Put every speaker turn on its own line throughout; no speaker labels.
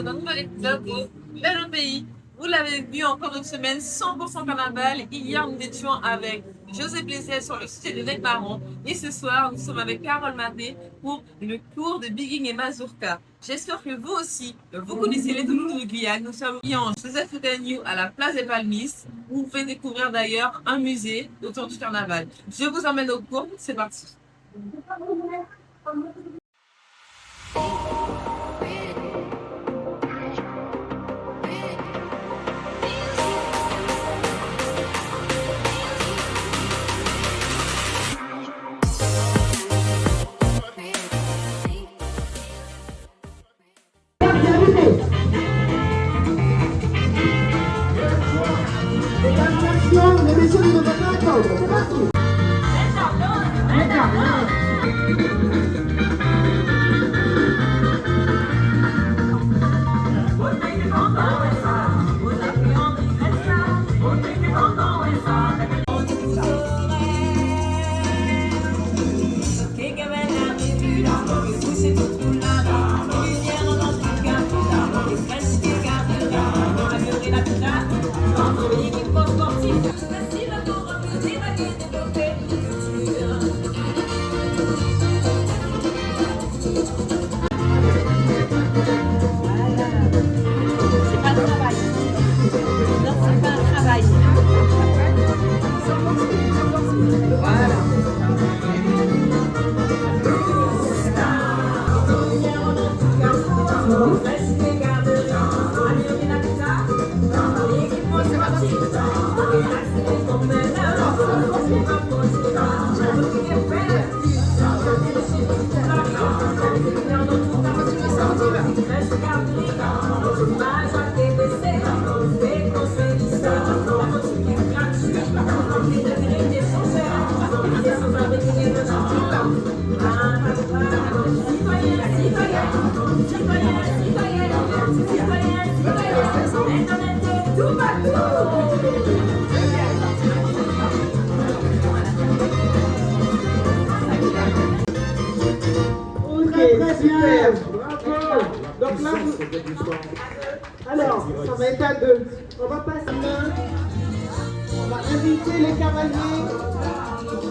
dans un nouvel épisode de Bel au pays. Vous l'avez vu, encore une semaine 100% carnaval. Hier, nous étions avec José Blaisel sur le sujet des Necmarons. Et ce soir, nous sommes avec Carole Maté pour le cours de Bigging et Mazurka. J'espère que vous aussi, vous connaissez les Toutous de Guyane. Nous sommes en Joseph Foutenio à la place des Palmistes, où vous pouvez découvrir d'ailleurs un musée autour du carnaval. Je vous emmène au cours, c'est parti.
Les messieurs ne devraient pas attendre. C'est parti. Très bien, bravo. Donc là, alors, ça va être à deux. On va passer main. On va inviter les cavaliers.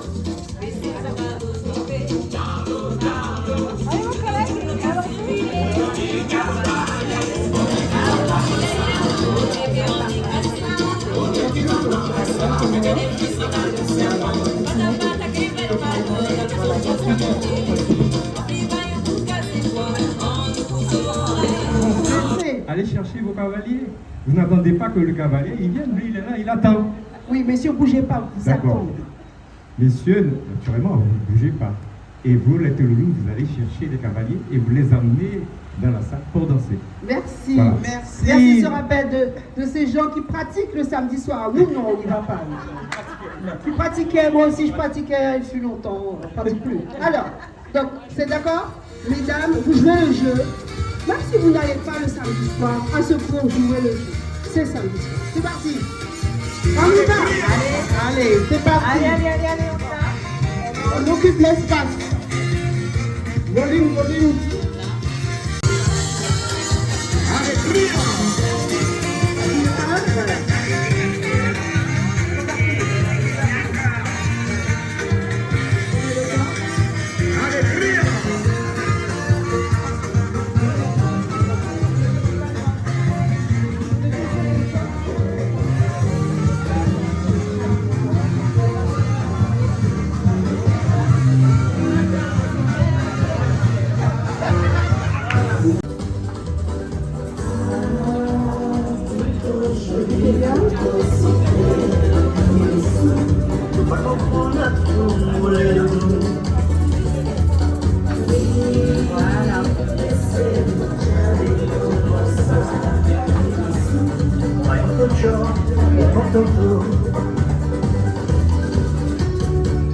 Allez chercher vos cavaliers. Vous n'attendez pas que le cavalier, il vienne, lui, il est là, il attend.
Oui, messieurs, bougez pas, vous
D'accord.
attendez.
Messieurs, naturellement, vous ne bougez pas. Et vous, les Teloulous, vous allez chercher les cavaliers et vous les emmenez dans la salle pour danser.
Merci,
Voilà.
merci. Merci, se rappelle de ces gens qui pratiquent le samedi soir. Nous, non, on n'y va pas. Qui pratiquaient, moi aussi je pratiquais, il fut longtemps, on ne pratique plus. Alors, donc, c'est d'accord? Mesdames, vous jouez le jeu. Même si vous n'allez pas le samedi soir, à ce point, jouez le jeu. C'est samedi soir. C'est parti. On y va. Allez, c'est parti. Allez, on occupe l'espace. Volume.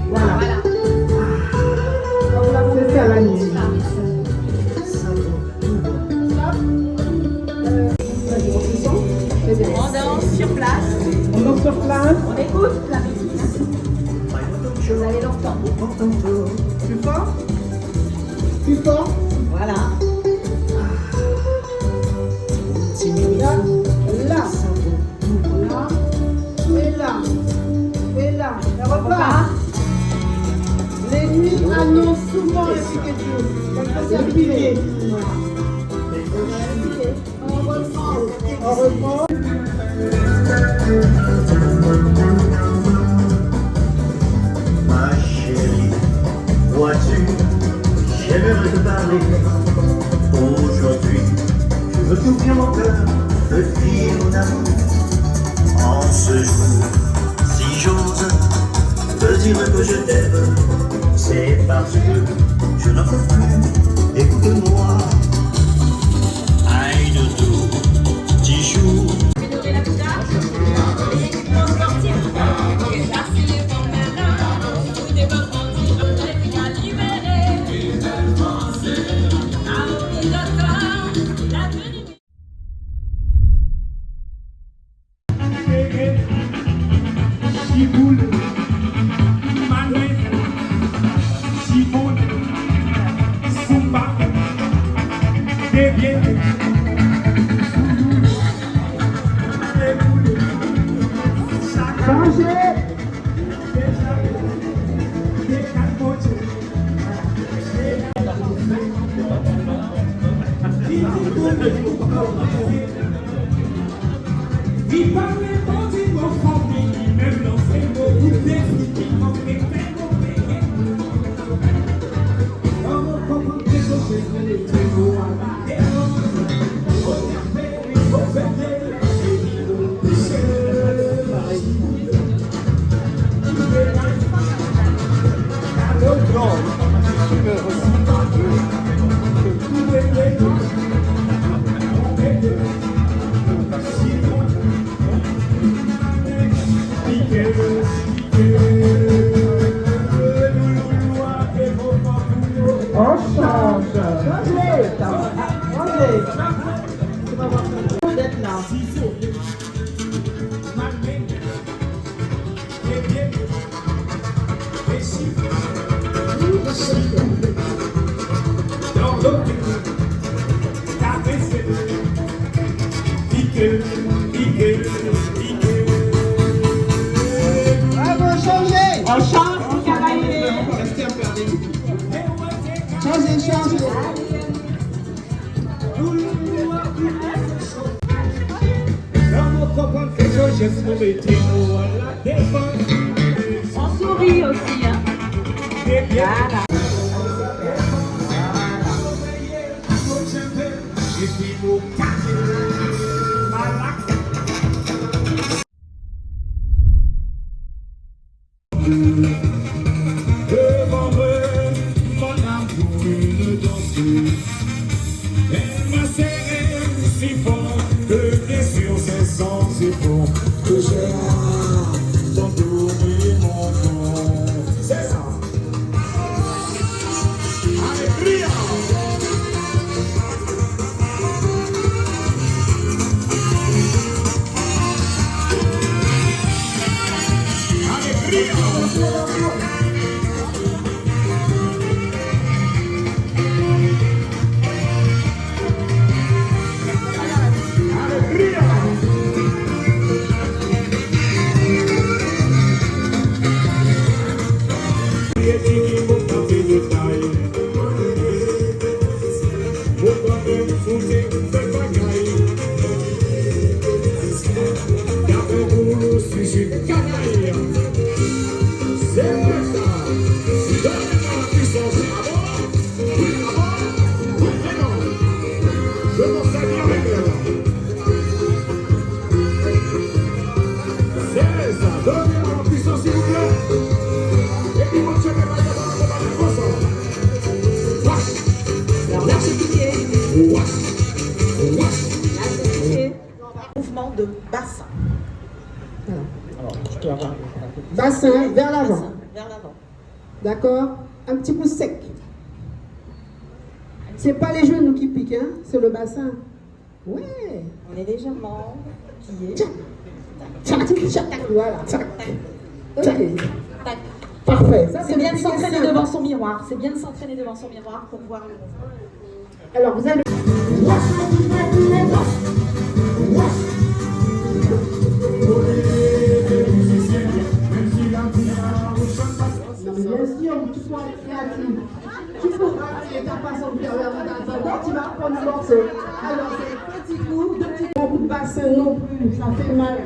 Voilà. C'est ça la nuit.
On danse sur place,
On danse sur place.
on écoute la musique. Vous allez l'entendre.
Plus fort. Plus fort.
Voilà.
Lui annonce souvent le piquet. Comme ça, c'est le pilier. On reprend.
Ma chérie, vois-tu, j'aimerais te parler. Aujourd'hui, je veux t'ouvrir mon cœur, te dire mon amour. En ce jour, si j'ose te dire que je t'aime, c'est parce que je n'en peux plus. Écoute-moi. Aïe de tout, 10 jours.
On sourit aussi, hein. Voilà.
Devant eux, mon amour, une danseuse. Elle m'a serré si fort que bien sûr c'est sans effort que j'ai entouré mon corps. C'est ça. Alegria.
Mouvement de bassin.
Bassin vers l'avant.
Vers l'avant.
D'accord? Un petit coup sec. C'est pas les genoux qui piquent, hein? C'est le bassin. Ouais.
On est légèrement plié.
Tchac, tchac, voilà. Ok.
Tac.
Parfait. Ça,
C'est bien de
le
s'entraîner
piquet
devant son miroir. C'est bien de s'entraîner devant son miroir pour voir le mouvement.
Alors, vous allez... Non, mais Bien sûr, tu sois créatif. Tu feras ta façon de faire la tu vas prendre un morceau. Alors, c'est petit coup, deux petits coups de bassin non plus, ça fait mal.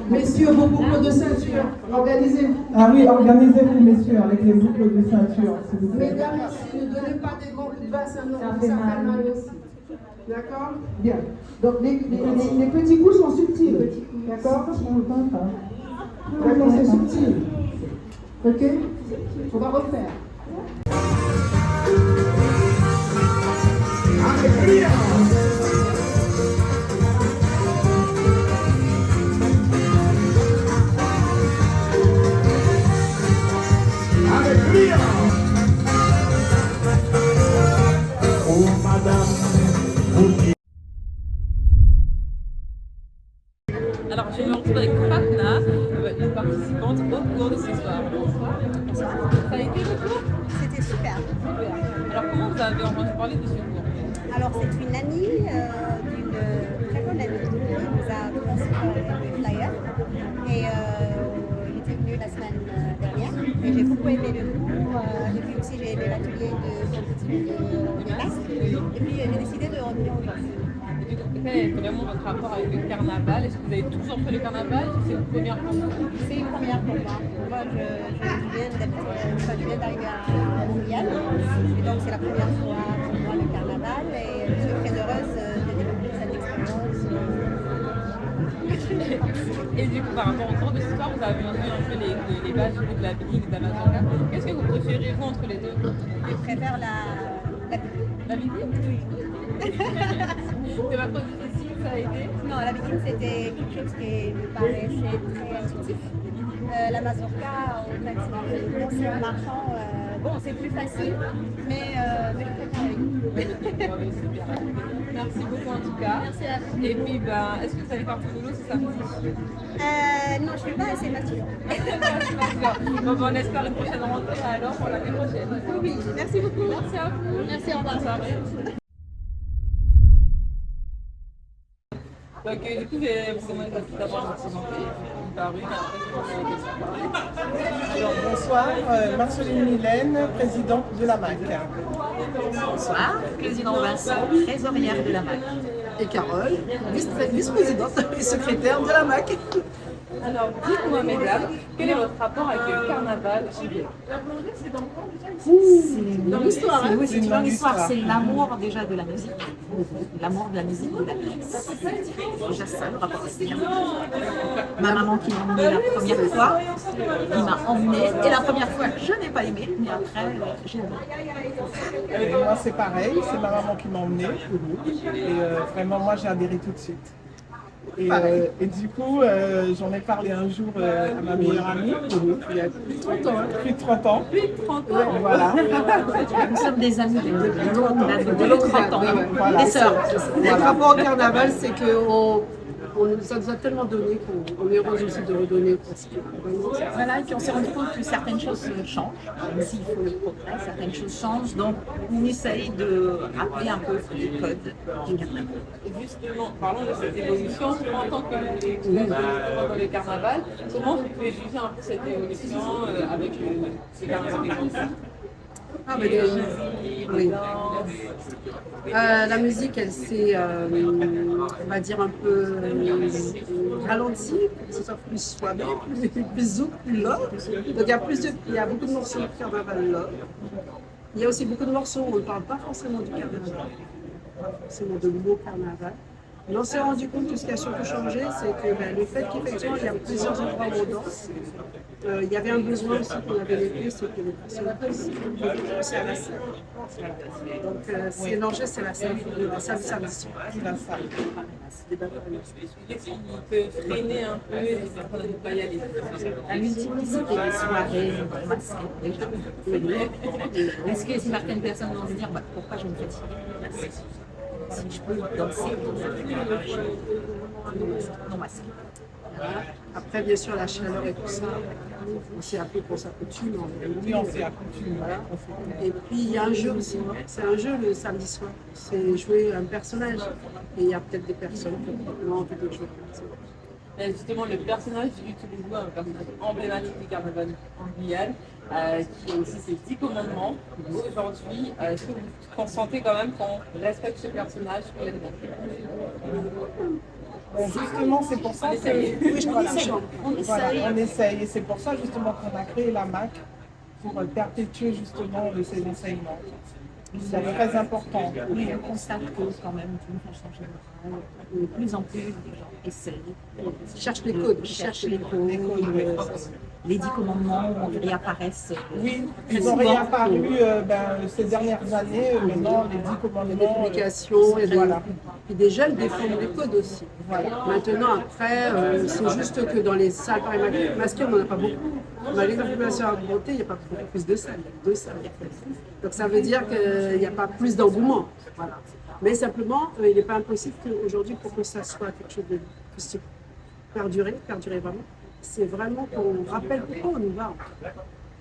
Messieurs, vos boucles de ceinture, organisez-vous.
Ah oui, organisez-vous, messieurs, avec les boucles de ceinture, s'il vous plaît.
Mesdames, messieurs, ne donnez pas des grands coups de bassin non plus, ça fait mal aussi. D'accord? Bien. Donc, les petits coups sont subtils. D'accord? D'accord, c'est subtil. Ok? On va refaire.
Alegría. Alegría. Oh madame, vous
Alors, je me retrouve avec Fatna, une participante au cours de ce soir. Bonsoir. Ça a été le cours?
C'était super.
Super. Alors, comment vous avez entendu parler de ce cours?
Alors, c'est une amie d'une très bonne amie qui nous a transmis le flyer. Et elle était venue la semaine dernière. Et j'ai beaucoup aimé le cours. Et puis aussi, j'ai aimé l'atelier de masques. Et puis, j'ai décidé de revenir aujourd'hui.
Et du coup, quel est vraiment votre rapport avec le carnaval? Est-ce que vous avez toujours fait le carnaval? C'est une première pour vous?
C'est une première pour moi. Moi, je viens d'arriver à Montréal. Et donc, c'est la première fois pour moi le carnaval. Et je suis très heureuse de développer cette expérience.
Et du coup, par rapport au cours de ce soir, vous avez vu un peu les bases de la Bikini et de la Mazurka. Qu'est-ce que vous préférez, vous, entre les deux?
Je préfère la
Bikini? Oui. C'est pas trop difficile, ça a aidé?
Non, la Bikini, c'était quelque chose qui me paraissait très intuitif. La Mazurka, en fait, c'est en marchant. Bon, c'est plus facile, mais je préfère la Bikini.
Super. Merci beaucoup en tout cas.
Merci à vous.
Et puis, est-ce que vous allez faire tout boulot ce samedi?
Non, je ne vais pas assez mature.
Bon, on espère une prochaine rentrée alors pour l'année prochaine.
Oui, merci beaucoup.
Merci à vous.
Merci, au revoir.
Bonne soirée. Donc, du coup, je vais vous demander d'abord de vous présenter par une
Alors, bonsoir, Marceline Mylène, présidente de la MAC.
Bonsoir, président Vincent, trésorière de la MAC.
Et Carole, vice-présidente et secrétaire de la MAC.
Alors, dites-moi, mesdames, quel est votre rapport avec le carnaval chilien?
C'est une longue histoire. Oui, c'est une longue histoire. C'est l'amour déjà de la musique. L'amour de la musique, de la danse. Déjà ça, le rapport avec la musique. Ma maman qui m'a emmenée la première fois, il m'a emmenée. Et la première fois, je n'ai pas aimé, mais après, j'ai aimé.
Et moi, c'est pareil, c'est ma maman qui m'a emmenée. Et vraiment, moi, j'ai adhéré tout de suite. Et du coup, j'en ai parlé un jour à ma meilleure amie, il y a plus de 30 ans. Plus de 30 ans.
Plus de 30 ans.
Voilà.
Nous sommes des amis de longue date, de 30 ans.
Voilà.
Des sœurs.
Notre rapport au carnaval, c'est que ça nous a tellement donné qu'on est heureuse aussi de redonner. Parce que,
Voilà, et puis on s'est rendu compte que certaines choses changent, même s'il faut le progrès, certaines choses changent, donc on essaye de rappeler un peu les codes du carnaval.
Et justement, parlons de cette évolution. En tant que vous êtes dans le carnaval, comment vous pouvez juger un peu cette évolution avec le carnaval?
Oui. La musique, elle s'est, on va dire, un peu ralentie, que ce soit plus soivé, plus zouk, plus love. Donc il y a beaucoup de morceaux de carnaval love. Il y a aussi beaucoup de morceaux où on ne parle pas forcément du carnaval, pas forcément de mots carnaval. Mais on s'est rendu compte que ce qui a surtout changé, c'est que le fait qu'effectivement il y a plusieurs endroits où on danse. Il y avait un besoin aussi qu'on avait noté, c'est que les personnes puissent aussi à la scène. Donc c'est l'enjeu, c'est la scène, samedi soir. La salle.
Qu'est-ce qui peut freiner un peu les personnes à ne pas y aller?
La multiplicité des soirées masquées, déjà. Est-ce que certaines personnes vont se dire pourquoi je me fatigue si je peux danser non masqué?
Après, bien sûr, la chaleur et tout ça, on s'y appuie pour s'accoutume.
Oui, on s'y accoutume.
Voilà. Et puis, il y a un jeu aussi. C'est un jeu le samedi soir. C'est jouer un personnage. Et il y a peut-être des personnes qui ont envie de jouer un personnage.
Mais justement, le personnage du Toulouse, un personnage emblématique du carnaval en Guyane, qui est aussi ses 10 commandements. Aujourd'hui, est-ce que vous consentez quand même qu'on respecte ce personnage pleinement?
Bon, justement, c'est pour ça on essaye. Et c'est pour ça justement qu'on a créé la MAC pour perpétuer justement ces enseignements. C'est très important.
Oui, on constate que quand même, d'une façon générale, de plus en plus de gens essayent.
Cherche les codes.
Cherchent les codes. Les 10 commandements réapparaissent.
Oui, ils ont réapparu ces dernières années. Maintenant, les 10 commandements.
Des publications et
voilà.
Puis des jeunes défendent les codes aussi.
Voilà.
Maintenant, après, c'est juste que dans les salles masquées, on n'en a pas beaucoup. Malgré la population augmentée, il n'y a pas beaucoup plus de salles. Il y a 2 salles. Donc ça veut dire qu'il n'y a pas plus d'engouement. Voilà. Mais simplement, il n'est pas impossible qu'aujourd'hui, pour que ça soit quelque chose de puisse perdurer vraiment, c'est vraiment qu'on rappelle pourquoi on y va.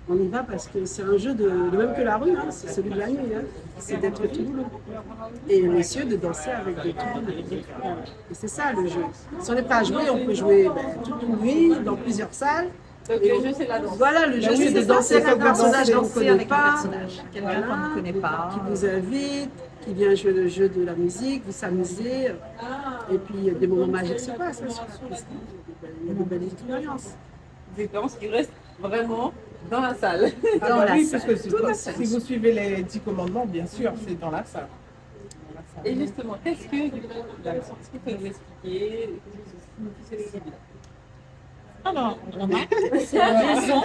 On y va parce que c'est un jeu de même que la rue, hein, c'est celui de la nuit, hein, c'est d'être tout boulot. Et les messieurs de danser avec des tours. Et c'est ça le jeu. Si on n'est pas à jouer, on peut jouer toute une nuit dans plusieurs salles.
Donc le jeu, c'est la danse.
Voilà, le jeu, c'est de danser avec un personnage qu'on ne connaît
avec un
pas,
personnage, quelqu'un qu'on ne connaît pas.
qui vous invite, qui vient jouer le jeu de la musique, vous s'amusez. Et puis des moments magiques se passent. Il y a de belles expériences.
Des expériences qui restent vraiment dans la salle.
Oui, parce que si vous suivez les 10 commandements, bien sûr, c'est dans la salle.
Et justement, qu'est-ce que la sortie peut nous expliquer? C'est les cibles.
Alors, c'est la maison.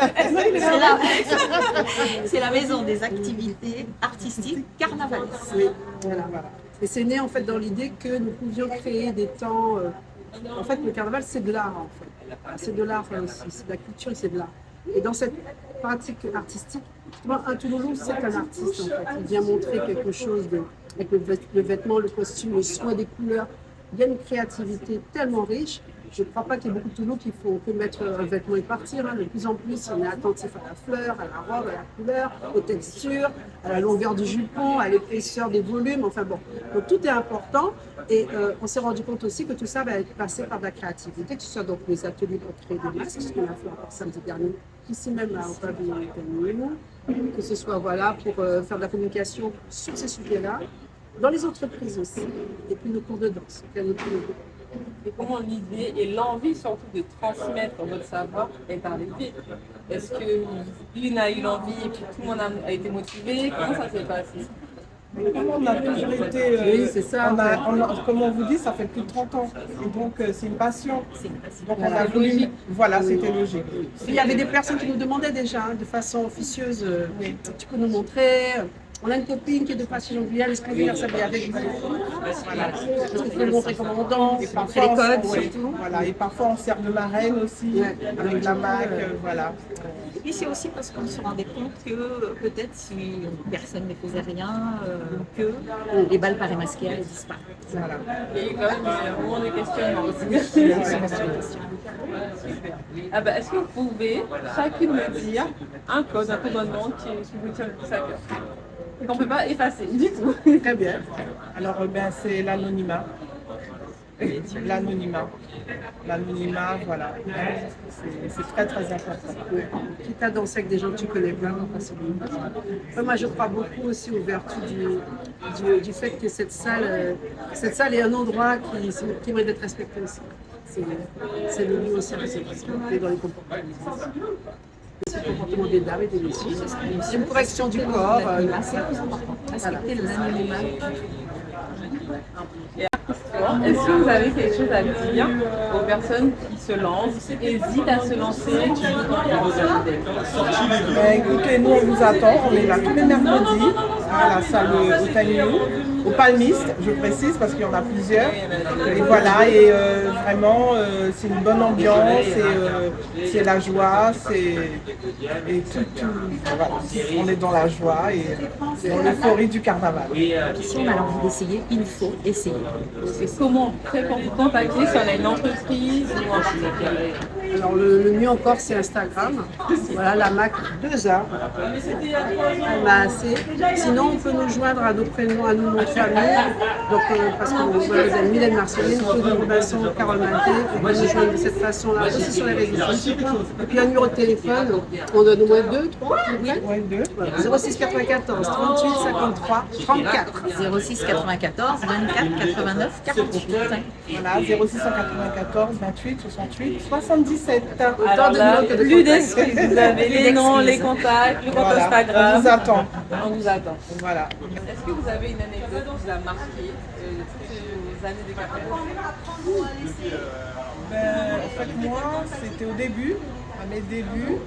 C'est la maison des activités artistiques carnavalistes.
Oui, voilà. Et c'est né en fait dans l'idée que nous pouvions créer des temps. En fait, le carnaval, c'est de l'art. En fait. C'est de l'art aussi, c'est de la culture et c'est de l'art. Et dans cette pratique artistique, un Touloulou, c'est un artiste en fait. Il vient montrer quelque chose avec le vêtement, le costume, le soin des couleurs. Il y a une créativité tellement riche. Je ne crois pas qu'il y ait beaucoup de Touloulous qui font que mettre un vêtement et partir. Hein. De plus en plus, on est attentif à la fleur, à la robe, à la couleur, aux textures, à la longueur du jupon, à l'épaisseur des volumes. Enfin bon, donc tout est important. Et on s'est rendu compte aussi que tout ça va être passé par de la créativité, que ce soit donc les ateliers pour créer des masques, ce qu'on a fait encore samedi dernier, ici même au pavillon Camille, que ce soit voilà, pour faire de la communication sur ces sujets-là, dans les entreprises aussi, et puis nos cours de danse.
Et comment l'idée et l'envie surtout de transmettre votre savoir est arrivée? Est-ce que l'une a eu l'envie et puis tout le monde a été motivé? Comment ça s'est passé?
On a toujours été.
Oui, c'est ça.
Comme on vous dit, ça fait plus de 30 ans. Et donc, c'est une passion. Donc, on
Voilà.
a voulu. Voilà, c'était logique.
Il y avait des personnes qui nous demandaient déjà, de façon officieuse, tu peux nous montrer. On a une copine qui est de passage en Guyane, est-ce qu'on peut faire ça avec vous? Voilà. Est-ce que tu peux nous montrer comment on danse?
Et parfois,
les codes
oui,
surtout.
voilà. Et parfois, on sert de marraine aussi, avec la MAC, voilà.
Et puis c'est aussi parce qu'on se rendait compte que peut-être si personne ne faisait rien, que les balles parées masquées allaient disparaître.
Voilà.
Il y a eu quand même un moment de questionnement aussi. Super. Ah bah, est-ce que vous pouvez chacune me dire un code, un commandement qui vous tient le plus à cœur? Qu'on ne peut pas effacer du tout.
Très bien.
Alors, c'est l'anonymat. L'anonymat, voilà. C'est très, très important.
Quitte à danser avec des gens que tu connais vraiment facilement. Moi, je crois beaucoup aussi aux vertus du fait que cette salle est un endroit qui mérite d'être respecté aussi. C'est le lieu aussi à se respecter dans les comportements. C'est le comportement des dames et des messieurs. C'est une correction du corps.
C'est le plus important. Respecter l'anonymat.
Est-ce que vous avez quelque chose à dire aux personnes qui se lancent, hésitent à se lancer, qui
Écoutez, nous on vous attend, on est là tous les mercredis à la salle au Palmiste, je précise parce qu'il y en a plusieurs. Et voilà, et vraiment c'est une bonne ambiance, c'est la joie, et tout, voilà. On est dans la joie et c'est l'euphorie du carnaval.
Si on a envie d'essayer, il faut essayer.
Comment on fait pour vous contacter si on a une entreprise ou un particulier?
Alors le mieux encore c'est Instagram. Voilà, la Mac 2A. Sinon on peut nous joindre à nos prénoms, à nos noms de famille. Donc parce que vous avez Mylène Marceline, Claudine Vincent, Carole Maté, on peut nous joindre de cette façon-là aussi sur les réseaux sociaux. Et puis un numéro de téléphone, on donne au moins 2, 3,
Ouais, 2.
voilà, 06 94 38 53 34.
06 94 24 89 48.
Voilà, 0694 28 68 77.
Alors là, plus d'excuses, vous avez les noms, les contacts, le compte
Voilà,
Instagram.
on vous attend.
On vous attend.
Voilà.
Est-ce que vous avez une anecdote qui vous a marqué toutes ces années de carrière?
En fait, moi, c'était au début, à mes débuts,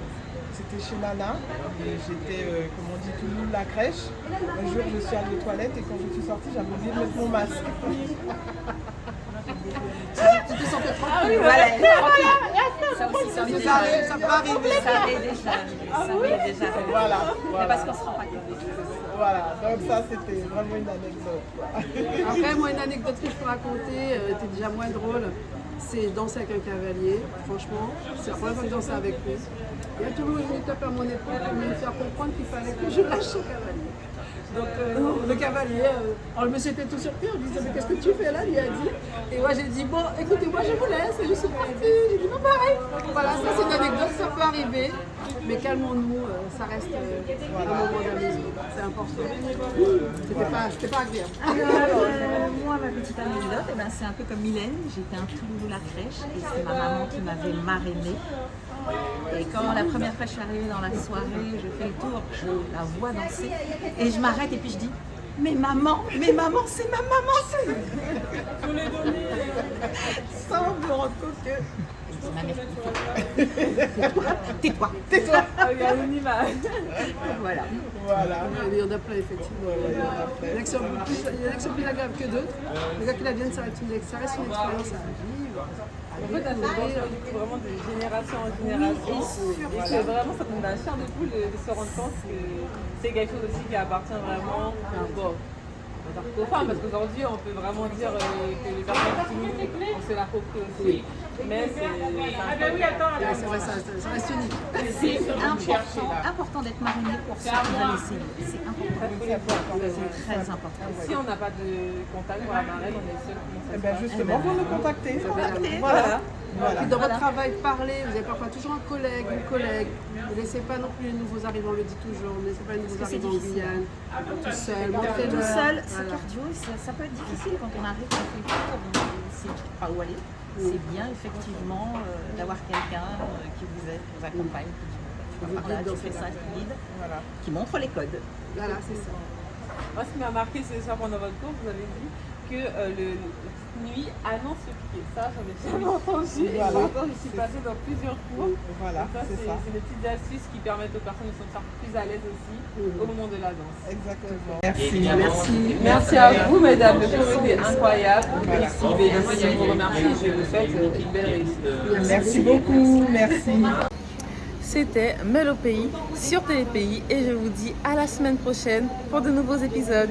c'était chez Nana. Et j'étais, comme on dit, tout le monde la crèche. Un jour, je suis allée aux toilettes et quand je suis sortie, j'avais oublié de mettre mon masque.
Tu te sentais tranquille.
Voilà, ça aussi, ça m'est déjà arrivé.
Ça peut arriver.
Ça m'est déjà arrivé. Ça m'est déjà arrivé.
Voilà,
Mais
voilà.
parce qu'on se rend pas compte des choses.
Voilà, donc ça, c'était vraiment une anecdote. Quoi.
Après, moi, une anecdote que je peux raconter, était déjà moins drôle. C'est danser avec un cavalier. Franchement, c'est la première fois que je dansais avec lui. Il y a toujours une étape à mon époque pour me faire comprendre qu'il fallait que je lâche le cavalier. Donc le cavalier, alors le monsieur était tout surpris, on lui disait mais qu'est-ce que tu fais là, lui a dit. Et moi j'ai dit bon écoutez moi je vous laisse et je suis partie. J'ai dit non pareil. Voilà, ça c'est une anecdote, ça peut arriver. Mais calmons-nous, ça reste un moment d'amusement, c'est important. C'était pas agréable.
Alors, moi, ma petite anecdote, eh ben, c'est un peu comme Mylène. J'étais un tout nouveau à la crèche et c'est ma maman qui m'avait marrainée. Et quand la première fois je suis arrivée dans la soirée, je fais le tour, je la vois danser et je m'arrête et puis je dis mais maman, c'est ma maman, c'est. Sans me rendre compte que c'est ma mère. Tais-toi. Voilà.
Voilà.
Il y en a plein effectivement. Il y en a qui sont plus agréables que d'autres. Les gars qui la viennent, ça reste une expérience à vivre.
En fait, ça change vraiment de génération en génération. Et que vraiment, ça donne la chair de poule de se rendre compte que c'est quelque chose aussi qui appartient vraiment aux femmes. Parce qu'aujourd'hui, on peut vraiment dire que les personnes timides, on se l'approprie aussi. Mais c'est
vrai, ça reste unique.
C'est important d'être mariné pour ceux qui veulent essayer. C'est important. C'est très important.
Si on n'a pas de contact pour la marraine, on est seul.
Eh bien justement, vous nous contactez.
Voilà. Puis dans votre travail, parlez. Vous avez parfois toujours un collègue, une collègue. Ne laissez pas non plus les nouveaux arrivants, on le dit toujours. Ne laissez pas les nouveaux arrivants en Guyane, tout seul.
Tout seul, c'est cardio. Ça peut être difficile quand on arrive, on fait le tour, on sait pas où aller. C'est bien effectivement d'avoir quelqu'un qui vous aide, qui vous accompagne, qui vous partage, qui fait ça, qui guide, qui montre les codes.
Voilà, c'est ça.
Moi, ce qui m'a marqué ce soir pendant votre cours, vous avez dit que la petite nuit annonce le piqué. Ça, j'avais jamais entendu. Et pourtant, je suis passée dans plusieurs cours.
Voilà, c'est ça.
C'est des petites astuces qui permettent aux personnes de se sentir plus à l'aise aussi au moment de la danse.
Exactement.
Merci à vous, mesdames. Le cours était incroyable. Merci. Je vous remercie. Je vous souhaite une belle réussite.
Merci beaucoup. Merci.
C'était Mel au pays sur Télépays et je vous dis à la semaine prochaine pour de nouveaux épisodes.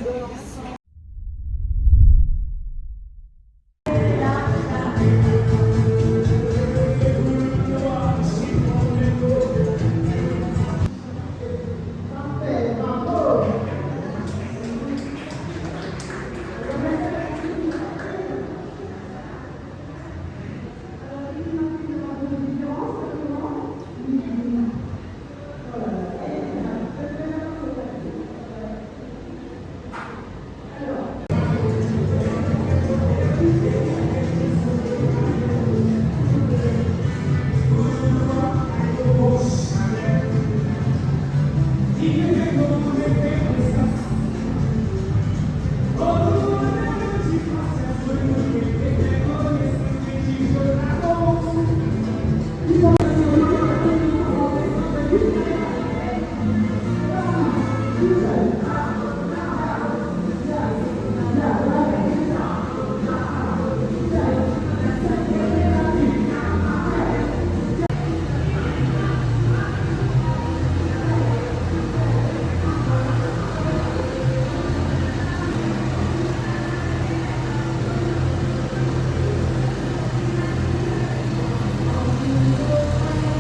Diego